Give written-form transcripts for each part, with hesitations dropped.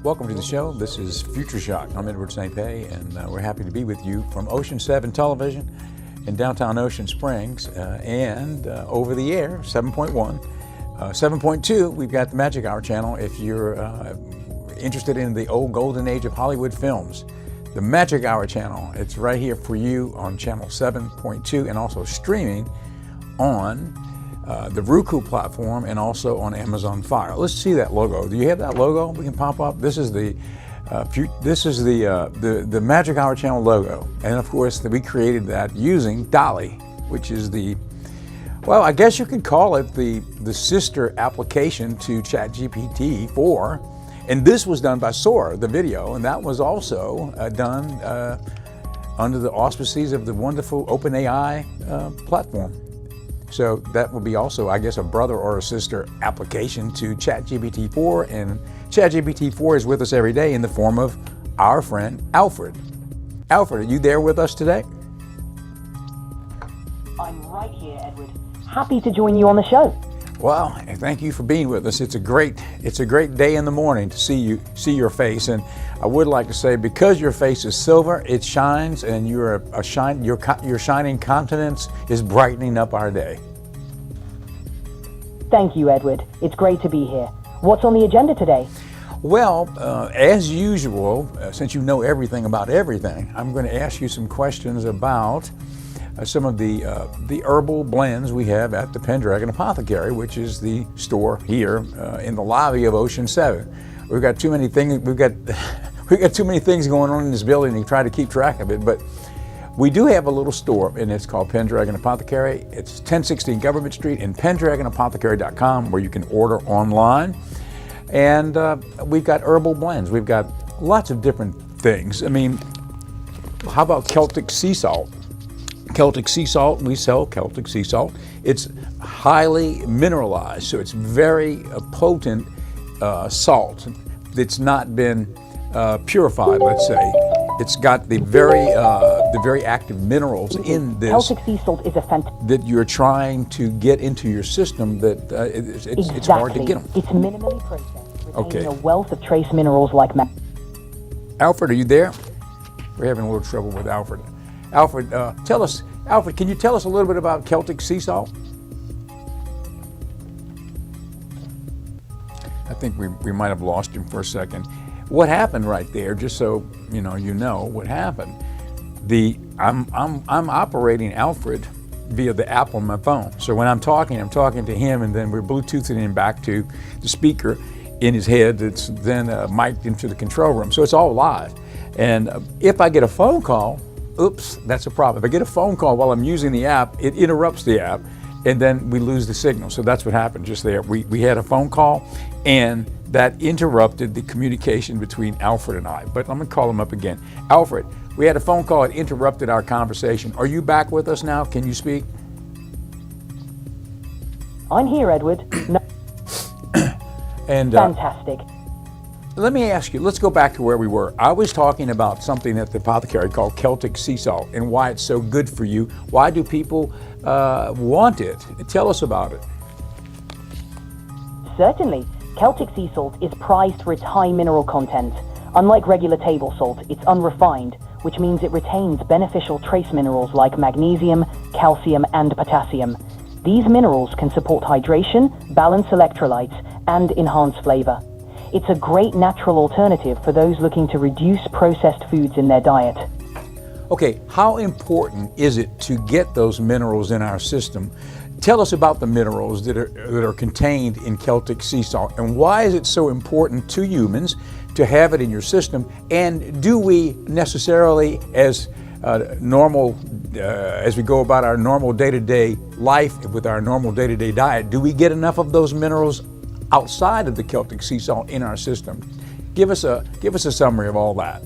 Welcome to the show. This is Future Shock. I'm Edward St. Pé, and we're happy to be with you from Ocean 7 Television in downtown Ocean Springs and over the air, 7.1. 7.2, we've got the Magic Hour channel if you're interested in the old golden age of Hollywood films. The Magic Hour channel, it's right here for you on channel 7.2 and also streaming on the Roku platform and also on Amazon Fire. Let's see that logo. Do you have that logo? We can pop up. This is the Magic Hour channel logo, and of course we created that using DALL-E, which is the, well, I guess you could call it the sister application to ChatGPT 4, and this was done by Sora, the video, and that was also done under the auspices of the wonderful OpenAI platform. So that will be also, I guess, a brother or a sister application to ChatGPT 4, and ChatGPT 4 is with us every day in the form of our friend Alfred. Alfred, are you there with us today? I'm right here, Edward. Happy to join you on the show. Well, thank you for being with us. It's a great day in the morning to see your face, and I would like to say, because your face is silver, it shines, and your shining countenance is brightening up our day. Thank you, Edward. It's great to be here. What's on the agenda today? Well, as usual, since you know everything about everything, I'm going to ask you some questions about some of the herbal blends we have at the Pendragon Apothecary, which is the store here in the lobby of Ocean 7. We've got too many things. We've got too many things going on in this building to try to keep track of it. But we do have a little store, and it's called Pendragon Apothecary. It's 1016 Government Street in PendragonApothecary.com, where you can order online. And we've got herbal blends. We've got lots of different things. I mean, how about Celtic sea salt? Celtic sea salt, we sell Celtic sea salt. It's highly mineralized, so it's very potent salt that's not been purified, let's say. It's got the very active minerals in this. Celtic sea salt is a that you're trying to get into your system that it's hard to get them. It's minimally processed, retaining a wealth of trace minerals like Alfred, are you there? We're having a little trouble with Alfred. Alfred, Alfred, can you tell us a little bit about Celtic sea salt? I think we might have lost him for a second. What happened right there, just so you know what happened. I'm operating Alfred via the app on my phone. So when I'm talking to him, and then we're Bluetoothing him back to the speaker in his head that's then mic'd into the control room. So it's all live. And if I get a phone call, oops, that's a problem. If I get a phone call while I'm using the app, it interrupts the app, and then we lose the signal. So that's what happened just there. We had a phone call, and that interrupted the communication between Alfred and I. But I'm gonna call him up again. Alfred, we had a phone call, it interrupted our conversation. Are you back with us now? Can you speak? I'm here, Edward. No. And fantastic. Let me ask you, let's go back to where we were. I was talking about something at the apothecary called Celtic sea salt and why it's so good for you. Why do people want it? Tell us about it. Certainly. Celtic sea salt is prized for its high mineral content. Unlike regular table salt, it's unrefined, which means it retains beneficial trace minerals like magnesium, calcium, and potassium. These minerals can support hydration, balance electrolytes, and enhance flavor. It's a great natural alternative for those looking to reduce processed foods in their diet. Okay, how important is it to get those minerals in our system? Tell us about the minerals that are contained in Celtic sea salt, and why is it so important to humans to have it in your system? And do we necessarily, as we go about our normal day-to-day life with our normal day-to-day diet, do we get enough of those minerals outside of the Celtic sea salt in our system? Give us a summary of all that.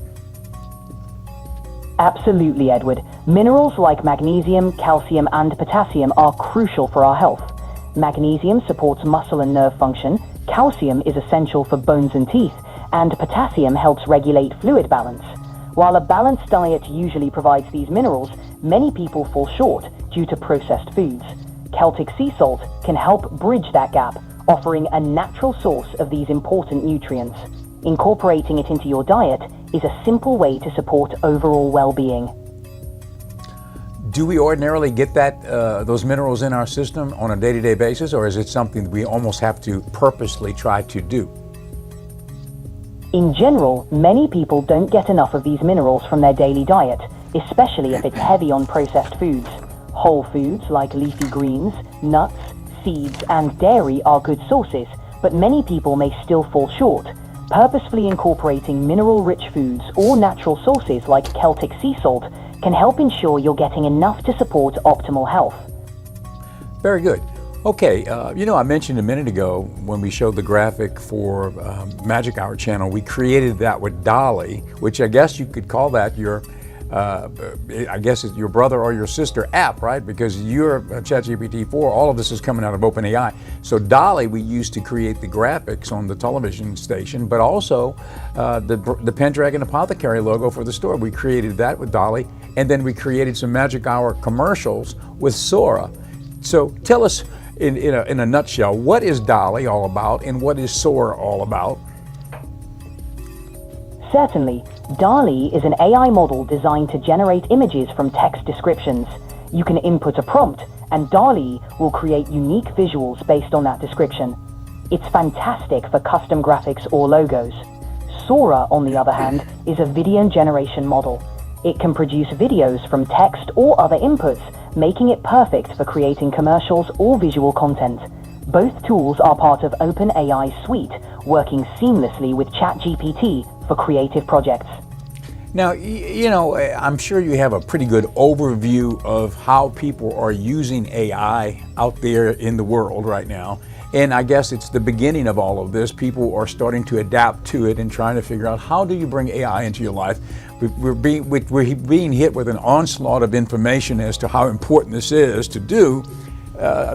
Absolutely, Edward. Minerals like magnesium, calcium, and potassium are crucial for our health. Magnesium supports muscle and nerve function, calcium is essential for bones and teeth, and potassium helps regulate fluid balance. While a balanced diet usually provides these minerals, many people fall short due to processed foods. Celtic sea salt can help bridge that gap, offering a natural source of these important nutrients. Incorporating it into your diet is a simple way to support overall well-being. Do we ordinarily get those minerals in our system on a day-to-day basis, or is it something that we almost have to purposely try to do? In general, many people don't get enough of these minerals from their daily diet, especially if it's heavy on processed foods. Whole foods like leafy greens, nuts, seeds, and dairy are good sources, but many people may still fall short. Purposefully incorporating mineral-rich foods or natural sources like Celtic sea salt can help ensure you're getting enough to support optimal health. Very good. Okay, I mentioned a minute ago when we showed the graphic for Magic Hour channel, we created that with DALL-E, which I guess you could call that your it's your brother or your sister app, right? Because you're ChatGPT 4, all of this is coming out of OpenAI. So DALL-E we used to create the graphics on the television station, but also the Pendragon Apothecary logo for the store. We created that with DALL-E, and then we created some Magic Hour commercials with Sora. So tell us in a nutshell, what is DALL-E all about and what is Sora all about? Certainly. DALL-E is an AI model designed to generate images from text descriptions. You can input a prompt, and DALL-E will create unique visuals based on that description. It's fantastic for custom graphics or logos. Sora, on the other hand, is a video generation model. It can produce videos from text or other inputs, making it perfect for creating commercials or visual content. Both tools are part of OpenAI's suite, working seamlessly with ChatGPT for creative projects. Now, I'm sure you have a pretty good overview of how people are using AI out there in the world right now. And I guess it's the beginning of all of this. People are starting to adapt to it and trying to figure out, how do you bring AI into your life? We're being hit with an onslaught of information as to how important this is to do.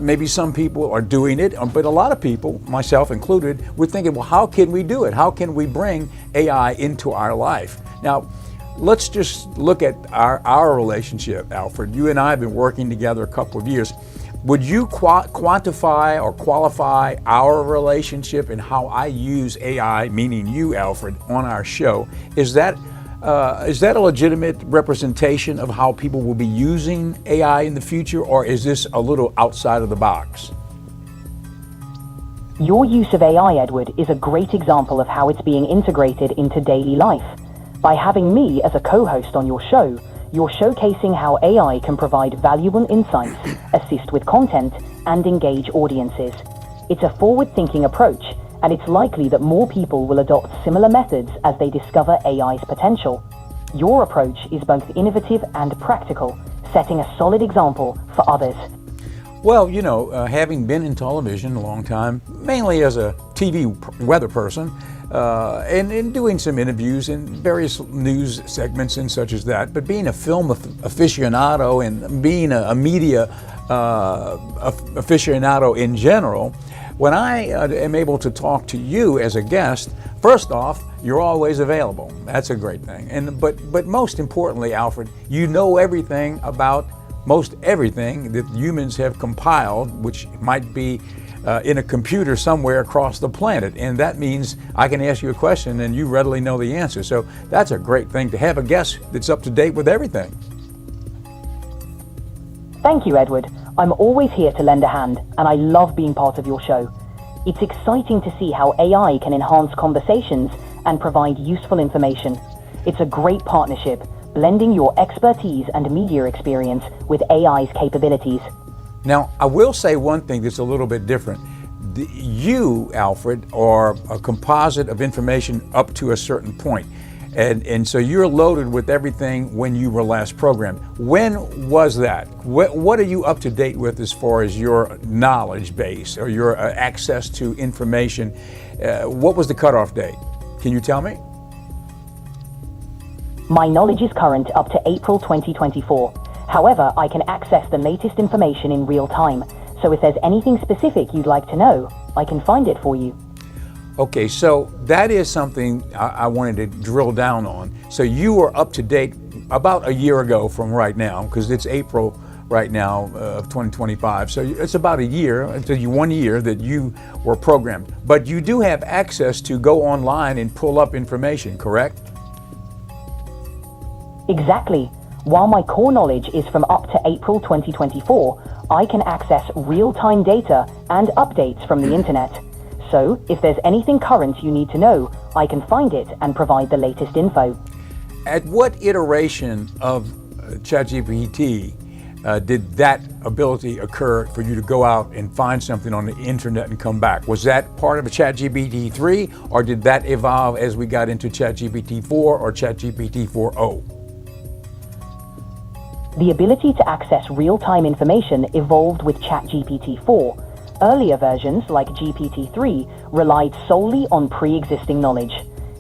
Maybe some people are doing it, but a lot of people, myself included, we're thinking, well, how can we do it? How can we bring AI into our life? Now, let's just look at our relationship, Alfred. You and I have been working together a couple of years. Would you quantify or qualify our relationship and how I use AI, meaning you, Alfred, on our show? Is that a legitimate representation of how people will be using AI in the future, or is this a little outside of the box? Your use of AI, Edward, is a great example of how it's being integrated into daily life. By having me as a co-host on your show, you're showcasing how AI can provide valuable insights, assist with content, and engage audiences. It's a forward-thinking approach, and it's likely that more people will adopt similar methods as they discover AI's potential. Your approach is both innovative and practical, setting a solid example for others. Well, having been in television a long time, mainly as a TV weather person, and doing some interviews in various news segments and such as that, but being a film aficionado and being a media aficionado in general, when I am able to talk to you as a guest, first off, you're always available. That's a great thing. But most importantly, Alfred, you know everything about most everything that humans have compiled, which might be in a computer somewhere across the planet. And that means I can ask you a question and you readily know the answer. So that's a great thing to have a guest that's up to date with everything. Thank you, Edward. I'm always here to lend a hand, and I love being part of your show. It's exciting to see how AI can enhance conversations and provide useful information. It's a great partnership, blending your expertise and media experience with AI's capabilities. Now, I will say one thing that's a little bit different. You, Alfred, are a composite of information up to a certain point. And so you're loaded with everything when you were last programmed. When was that? What are you up to date with as far as your knowledge base or your access to information? What was the cutoff date? Can you tell me? My knowledge is current up to April 2024. However, I can access the latest information in real time. So if there's anything specific you'd like to know, I can find it for you. Okay, so that is something I wanted to drill down on. So you were up to date about a year ago from right now, because it's April right now of 2025. So it's about a year, until 1 year that you were programmed. But you do have access to go online and pull up information, correct? Exactly. While my core knowledge is from up to April 2024, I can access real-time data and updates from the internet. So, if there's anything current you need to know, I can find it and provide the latest info. At what iteration of ChatGPT did that ability occur for you to go out and find something on the internet and come back? Was that part of a ChatGPT 3, or did that evolve as we got into ChatGPT 4 or ChatGPT 4o? The ability to access real-time information evolved with ChatGPT 4. Earlier versions, like GPT-3, relied solely on pre-existing knowledge.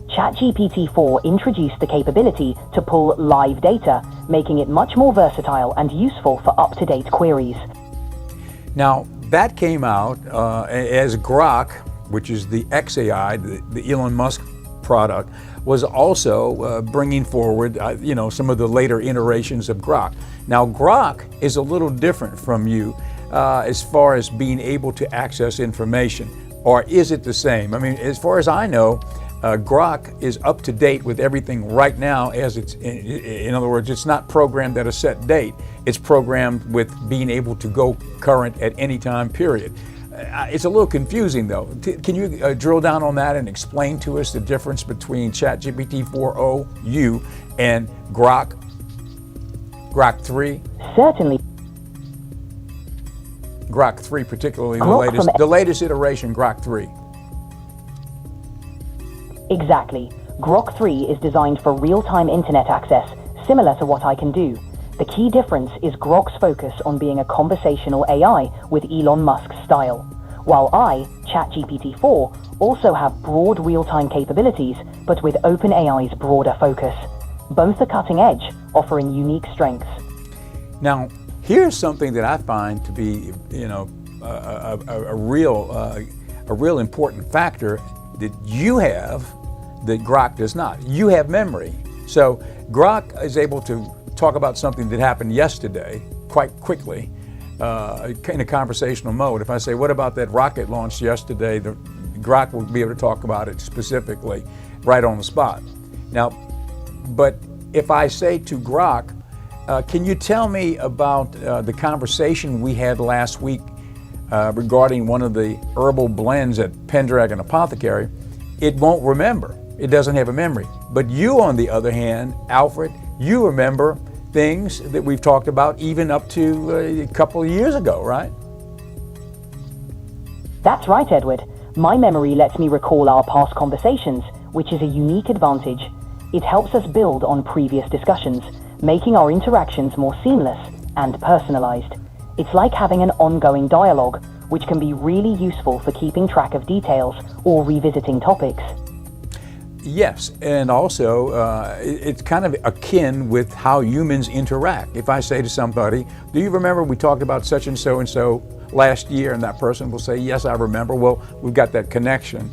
ChatGPT 4 introduced the capability to pull live data, making it much more versatile and useful for up-to-date queries. Now, that came out as Grok, which is the XAI, the Elon Musk product, was also bringing forward, some of the later iterations of Grok. Now, Grok is a little different from you as far as being able to access information, or is it the same? I mean, as far as I know, Grok is up to date with everything right now as it's, in other words, it's not programmed at a set date. It's programmed with being able to go current at any time, period. It's a little confusing though. Can you drill down on that and explain to us the difference between ChatGPT 4o U and Grok 3? Certainly. Grok 3 particularly, Grok the latest iteration, Grok 3. Exactly. Grok 3 is designed for real-time internet access, similar to what I can do. The key difference is Grok's focus on being a conversational AI with Elon Musk's style, while I, ChatGPT 4, also have broad real-time capabilities, but with OpenAI's broader focus. Both are cutting edge, offering unique strengths. Now, here's something that I find to be, a real important factor that you have that Grok does not. You have memory. So Grok is able to talk about something that happened yesterday quite quickly in a conversational mode. If I say, what about that rocket launch yesterday, the Grok will be able to talk about it specifically right on the spot. Now, but if I say to Grok, can you tell me about the conversation we had last week regarding one of the herbal blends at Pendragon Apothecary, it won't remember. It doesn't have a memory. But you, on the other hand, Alfred, you remember things that we've talked about even up to a couple of years ago, right? That's right, Edward. My memory lets me recall our past conversations, which is a unique advantage. It helps us build on previous discussions, making our interactions more seamless and personalized. It's like having an ongoing dialogue, which can be really useful for keeping track of details or revisiting topics. Yes, and also it's kind of akin with how humans interact. If I say to somebody, do you remember we talked about such and so last year, and that person will say, yes, I remember. Well, we've got that connection,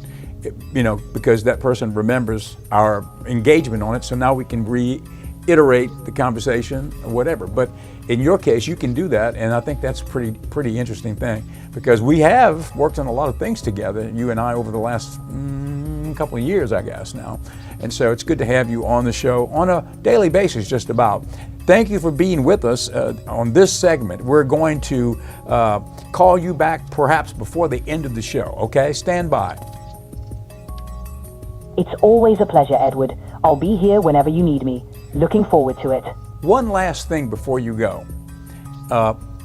because that person remembers our engagement on it, so now we can reiterate the conversation or whatever. But in your case, you can do that, and I think that's a pretty interesting thing, because we have worked on a lot of things together, you and I, over the last couple of years, I guess, now. And so it's good to have you on the show on a daily basis, just about. Thank you for being with us on this segment. We're going to call you back perhaps before the end of the show, okay? Stand by. It's always a pleasure, Edward. I'll be here whenever you need me. Looking forward to it. One last thing before you go.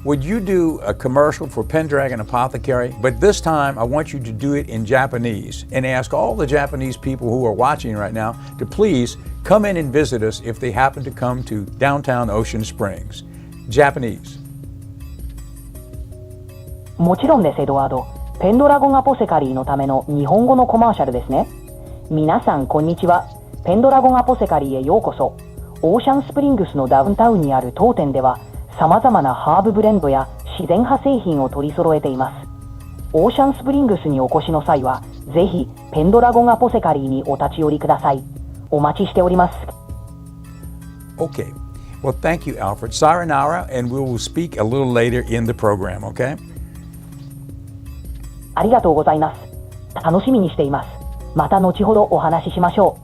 Would you do a commercial for Pendragon Apothecary? But this time I want you to do it in Japanese and ask all the Japanese people who are watching right now to please come in and visit us if they happen to come to downtown Ocean Springs. Japanese. もちろんです、エドワード。ペンドラゴンアポセカリーのための日本語のコマーシャルですね。皆さんこんにちは。ペンドラゴンアポセカリーへようこそ。オーシャンスプリングスのダウンタウンにある当店では、様々なハーブブレンドや自然派製品を取り揃えています。オーシャンスプリングスにお越しの際は、ぜひペンドラゴンアポセカリーにお立ち寄りください。お待ちしております。Okay. Well, thank you, Alfred. Sayonara, and we will speak a little later in the program, okay? ありがとうございます。楽しみにしています。また後ほどお話ししましょ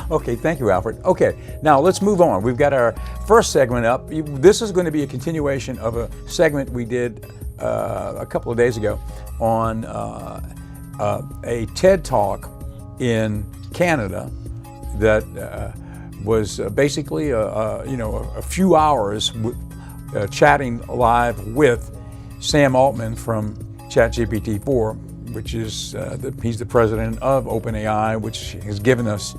う。Okay, thank you, Alfred. Okay, now let's move on. We've got our first segment up. This is going to be a continuation of a segment we did a couple of days ago on a TED Talk in Canada that was basically a few hours chatting live with Sam Altman from ChatGPT-4, which is he's the president of OpenAI, which has given us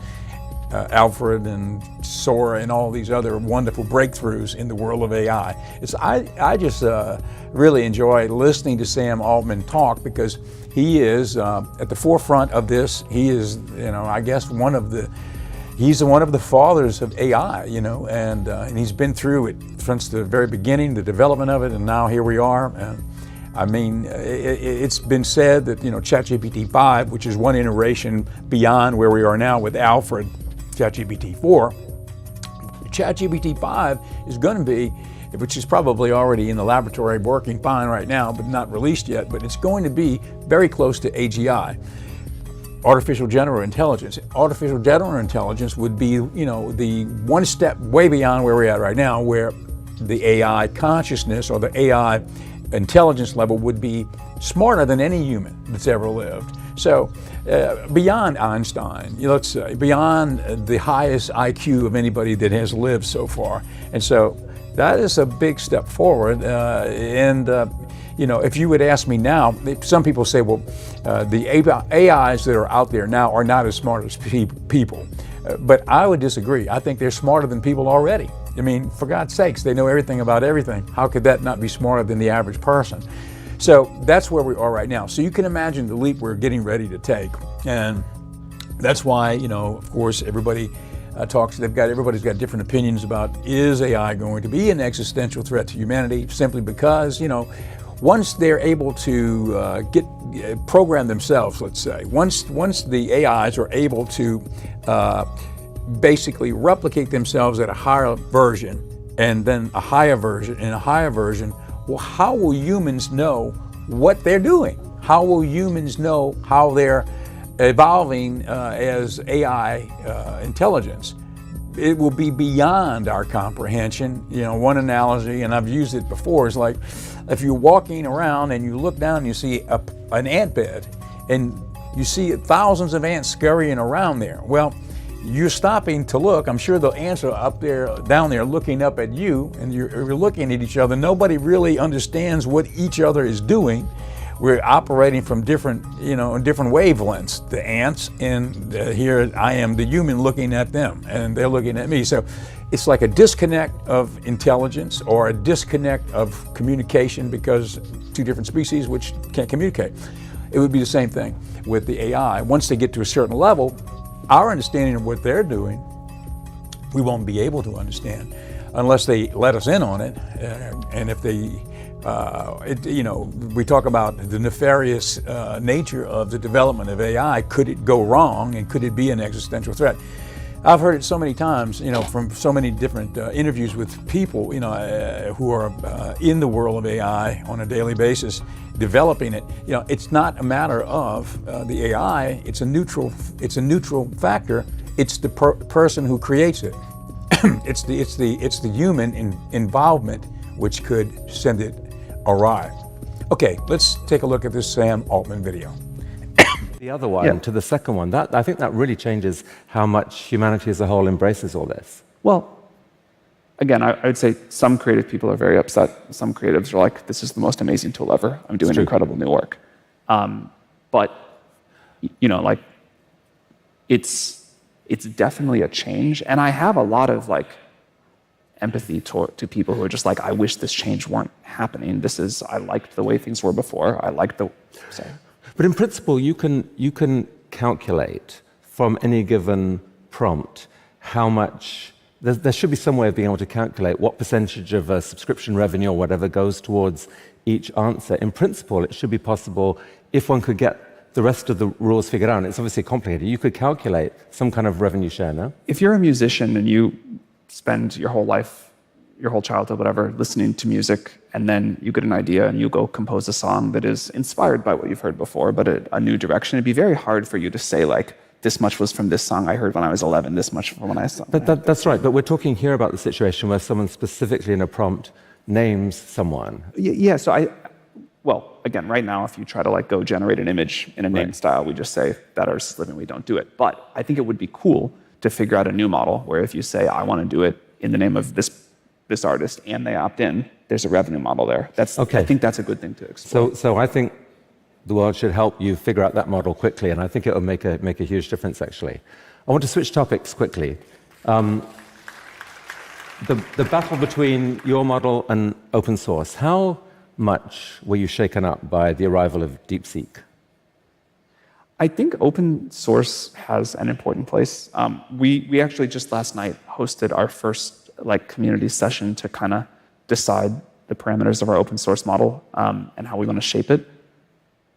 Alfred and Sora and all these other wonderful breakthroughs in the world of AI. I just really enjoy listening to Sam Altman talk because he is at the forefront of this. He is, I guess he's one of the fathers of AI, and he's been through it since the very beginning, the development of it, and now here we are. And I mean, it's been said that, ChatGPT-5, which is one iteration beyond where we are now with Alfred, ChatGPT-4, ChatGPT-5 is going to be, which is probably already in the laboratory working fine right now, but not released yet, but it's going to be very close to AGI. Artificial general intelligence. Artificial general intelligence would be, the one step way beyond where we're at right now, where the AI consciousness or the AI intelligence level would be smarter than any human that's ever lived. So beyond Einstein, let's say, beyond the highest IQ of anybody that has lived so far. And so that is a big step forward. If you would ask me now, some people say, well, the AIs that are out there now are not as smart as people. But I would disagree. I think they're smarter than people already. I mean, for God's sakes, they know everything about everything. How could that not be smarter than the average person? So that's where we are right now. So you can imagine the leap we're getting ready to take. And that's why, of course, everybody everybody's got different opinions about, is AI going to be an existential threat to humanity? Simply because, once they're able to program themselves, let's say, once the AIs are able to basically replicate themselves at a higher version, and then a higher version, and a higher version, well, how will humans know what they're doing? How will humans know how they're evolving as AI intelligence? It will be beyond our comprehension. One analogy, and I've used it before, is like if you're walking around and you look down and you see an ant bed and you see thousands of ants scurrying around there. Well, you're stopping to look. I'm sure the ants are down there looking up at you, and you're looking at each other. Nobody really understands what each other is doing. We're operating from different wavelengths. The ants, and here I am, the human, looking at them, and they're looking at me. So it's like a disconnect of intelligence or a disconnect of communication, because two different species which can't communicate. It would be the same thing with the AI. Once they get to a certain level, our understanding of what they're doing, we won't be able to understand unless they let us in on it. And if they, we talk about the nefarious nature of the development of AI. Could it go wrong, and could it be an existential threat? I've heard it so many times, from so many different interviews with people, who are in the world of AI on a daily basis, developing it. It's not a matter of the AI. It's a neutral factor. It's the person who creates it. it's the human involvement which could send it awry. Okay, let's take a look at this Sam Altman video. The other one, to the second one, I think that really changes how much humanity as a whole embraces all this. Well, again, I would say some creative people are very upset. Some creatives are like, this is the most amazing tool ever. I'm doing incredible new work. But, it's definitely a change. And I have a lot of empathy to people who are just like, I wish this change weren't happening. I liked the way things were before. But in principle, you can calculate from any given prompt how much. There should be some way of being able to calculate what percentage of a subscription revenue or whatever goes towards each answer. In principle, it should be possible, if one could get the rest of the rules figured out. And it's obviously complicated. You could calculate some kind of revenue share, no? If you're a musician and you spend your whole life, your whole childhood, whatever, listening to music, and then you get an idea and you go compose a song that is inspired by what you've heard before, but a new direction. It'd be very hard for you to say, like, this much was from this song I heard when I was 11, this much from when I saw. That's right, but we're talking here about the situation where someone specifically in a prompt names someone. Yeah, so well, again, right now, if you try to like go generate an image in a name style, we just say that artist is living, we don't do it. But I think it would be cool to figure out a new model where if you say, I want to do it in the name of this artist and they opt in, there's a revenue model there. Okay. I think that's a good thing to explore. So I think the world should help you figure out that model quickly, and I think it will make a huge difference, actually. I want to switch topics quickly. The battle between your model and open source, how much were you shaken up by the arrival of DeepSeek? I think open source has an important place. We actually just last night hosted our first community session to kind of decide the parameters of our open source model and how we want to shape it.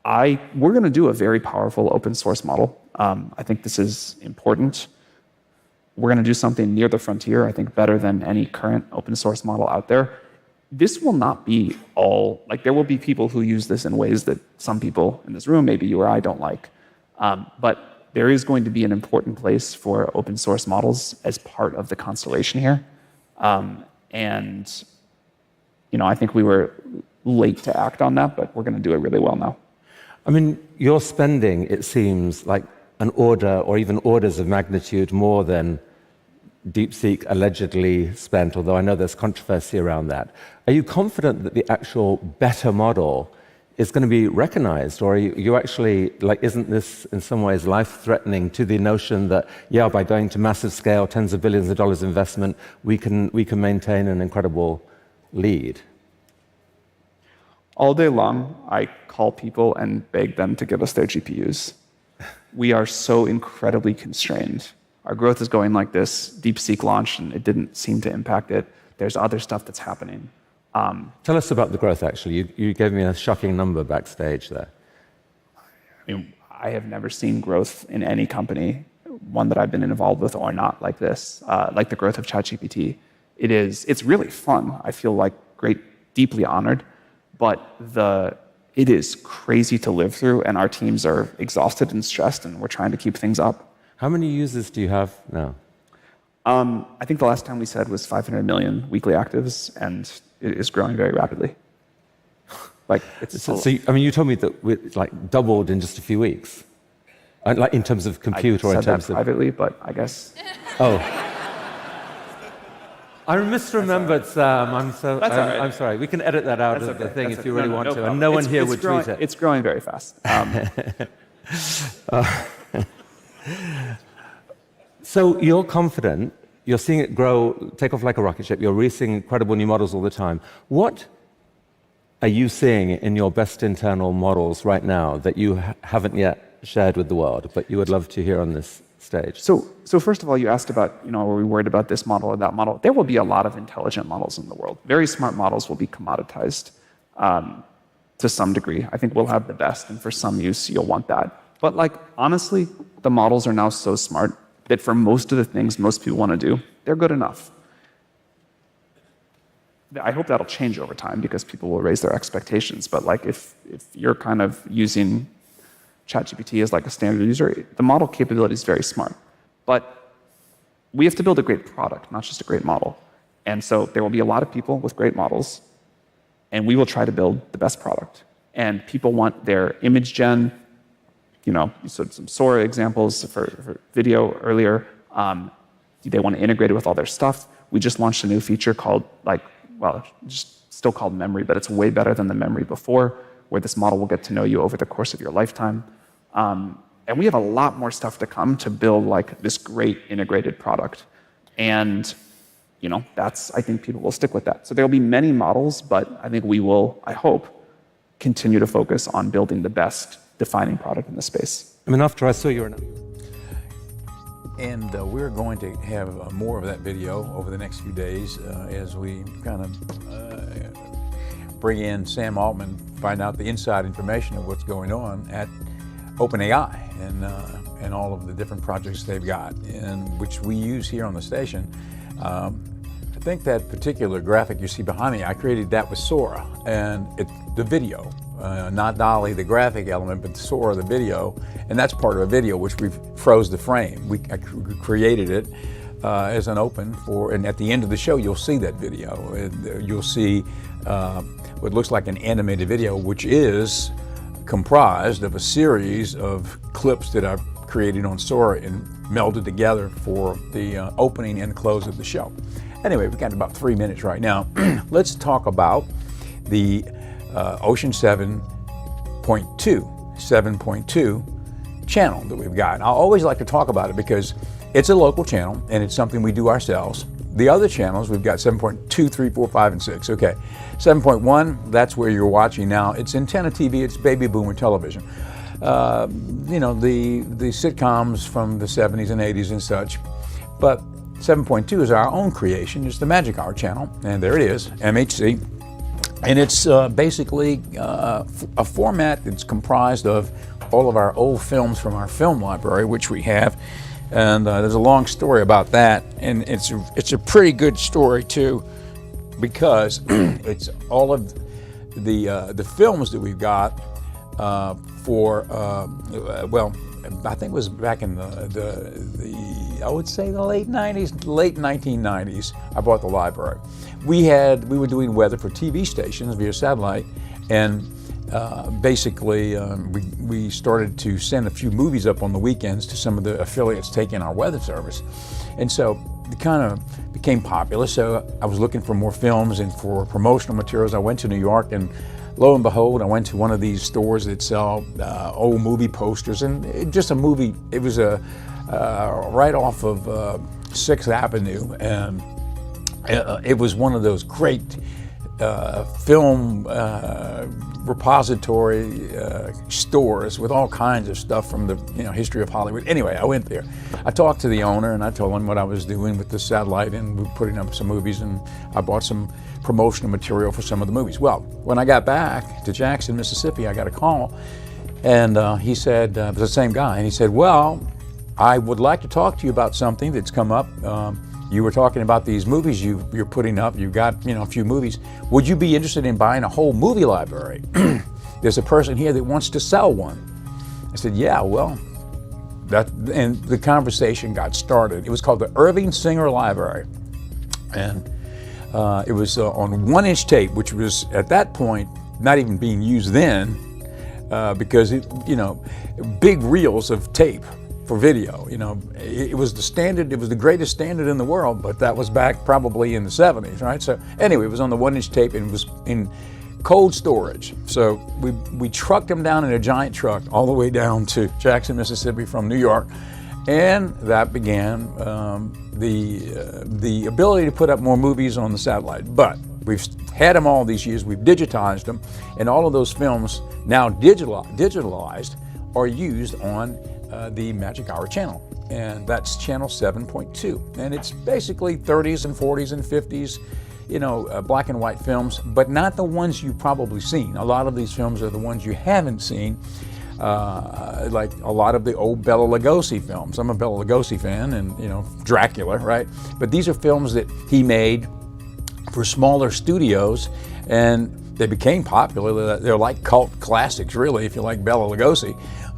We're going to do a very powerful open source model. I think this is important. We're going to do something near the frontier, I think better than any current open source model out there. This will not be all, there will be people who use this in ways that some people in this room, maybe you or I, don't like. But there is going to be an important place for open source models as part of the constellation here. And I think we were late to act on that, but we're going to do it really well now. I mean, you're spending, it seems, like an order or even orders of magnitude more than DeepSeek allegedly spent, although I know there's controversy around that. Are you confident that the actual better model is going to be recognized, or are you actually, isn't this in some ways life-threatening to the notion that, by going to massive scale, tens of billions of dollars investment, we can maintain an incredible lead? All day long, I call people and beg them to give us their GPUs. We are so incredibly constrained. Our growth is going like this. DeepSeek launched, and it didn't seem to impact it. There's other stuff that's happening. Tell us about the growth, actually. You gave me a shocking number backstage there. I have never seen growth in any company, one that I've been involved with or not, like this, like the growth of ChatGPT. It's really fun. I feel deeply honored, but it is crazy to live through, and our teams are exhausted and stressed, and we're trying to keep things up. How many users do you have now? I think the last time we said was 500 million weekly actives, and it is growing very rapidly. You told me that we doubled in just a few weeks, in terms of compute or in terms of privately, but I guess. Oh. I misremembered, Sam. I'm sorry. We can edit that out of the thing if you really want to, and no one here would tweet it. It's growing very fast. So you're confident, you're seeing it grow, take off like a rocket ship, you're releasing incredible new models all the time. What are you seeing in your best internal models right now that you haven't yet shared with the world, but you would love to hear on this stage? So first of all, you asked about, are we worried about this model or that model? There will be a lot of intelligent models in the world. Very smart models will be commoditized to some degree. I think we'll have the best, and for some use, you'll want that. But honestly, the models are now so smart that for most of the things most people want to do, they're good enough. I hope that'll change over time because people will raise their expectations. But if you're kind of using ChatGPT as a standard user, the model capability is very smart. But we have to build a great product, not just a great model. And so there will be a lot of people with great models, and we will try to build the best product. And people want their image gen. You said some Sora examples for video earlier. They want to integrate it with all their stuff. We just launched a new feature called, just still called Memory, but it's way better than the Memory before, where this model will get to know you over the course of your lifetime. And we have a lot more stuff to come to build this great integrated product. And I think people will stick with that. So there will be many models, but I think we will, I hope, continue to focus on building the best defining product in the space. After I saw your And we're going to have more of that video over the next few days as we kind of bring in Sam Altman, find out the inside information of what's going on at OpenAI and all of the different projects they've got, and which we use here on the station I think that particular graphic you see behind me, I created that with Sora, and it's the video, not Dolly, the graphic element, but Sora, the video, and that's part of a video which we froze the frame. I created it as an open for, and at the end of the show you'll see that video. And you'll see what looks like an animated video, which is comprised of a series of clips that I've created on Sora and melded together for the opening and close of the show. Anyway, we've got about 3 minutes right now. Let's talk about the Ocean 7.2 channel that we've got. I always like to talk about it because it's a local channel and it's something we do ourselves. The other channels, we've got 7.2, 3, 4, 5, and 6. Okay, 7.1, that's where you're watching now. It's antenna TV, it's baby boomer television. You know, the sitcoms from the 70s and 80s and such. But 7.2 is our own creation. It's the Magic Hour channel, and there it is, MHC. And it's basically a format that's comprised of all of our old films from our film library, which we have. And there's a long story about that, and it's a pretty good story too, because it's all of the films that we've got for well, I think it was back in I would say the late 90s, late 1990s. I bought the library. We were doing weather for TV stations via satellite, and basically we started to send a few movies up on the weekends to some of the affiliates taking our weather service, and so it kind of became popular. So I was looking for more films and for promotional materials. I went to New York, and lo and behold, I went to one of these stores that sell old movie posters, and just a movie. It was right off of 6th Avenue, and it was one of those great film repository stores with all kinds of stuff from the history of Hollywood. Anyway, I went there. I talked to the owner and I told him what I was doing with the satellite, and we were putting up some movies, and I bought some promotional material for some of the movies. Well, when I got back to Jackson, Mississippi, I got a call, and he said, it was the same guy, and he said, well, I would like to talk to you about something that's come up. You were talking about these movies you're putting up. You've got a few movies. Would you be interested in buying a whole movie library? There's a person here that wants to sell one. I said, yeah, well, and the conversation got started. It was called the Irving Singer Library, and it was on 1-inch tape, which was at that point not even being used then, because big reels of tape for video. It was the standard. It was the greatest standard in the world, but that was back probably in the 70s, right? So anyway, it was on the 1-inch tape, and it was in cold storage. So we trucked them down in a giant truck all the way down to Jackson, Mississippi from New York, and that began the ability to put up more movies on the satellite. But we've had them all these years. We've digitized them, and all of those films now digitalized are used on the Magic Hour channel, and that's channel 7.2, and it's basically 30s and 40s and 50s, black and white films, but not the ones you've probably seen. A lot of these films are the ones you haven't seen, like a lot of the old Bela Lugosi films. I'm a Bela Lugosi fan, and Dracula, right? But these are films that he made for smaller studios, and they became popular. They're like cult classics, really, if you like Bela Lugosi.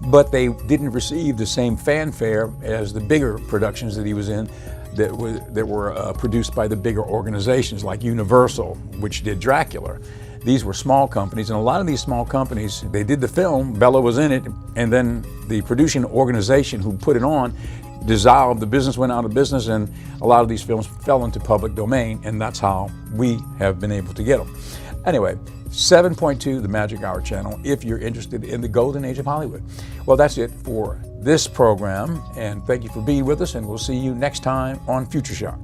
But they didn't receive the same fanfare as the bigger productions that he was in that were produced by the bigger organizations like Universal, which did Dracula. These were small companies, and a lot of these small companies, they did the film, Bela was in it, and then the producing organization who put it on dissolved, the business went out of business, and a lot of these films fell into public domain, and that's how we have been able to get them. Anyway, 7.2, the Magic Hour channel, if you're interested in the golden age of Hollywood. Well, that's it for this program, and thank you for being with us, and we'll see you next time on Future Shock.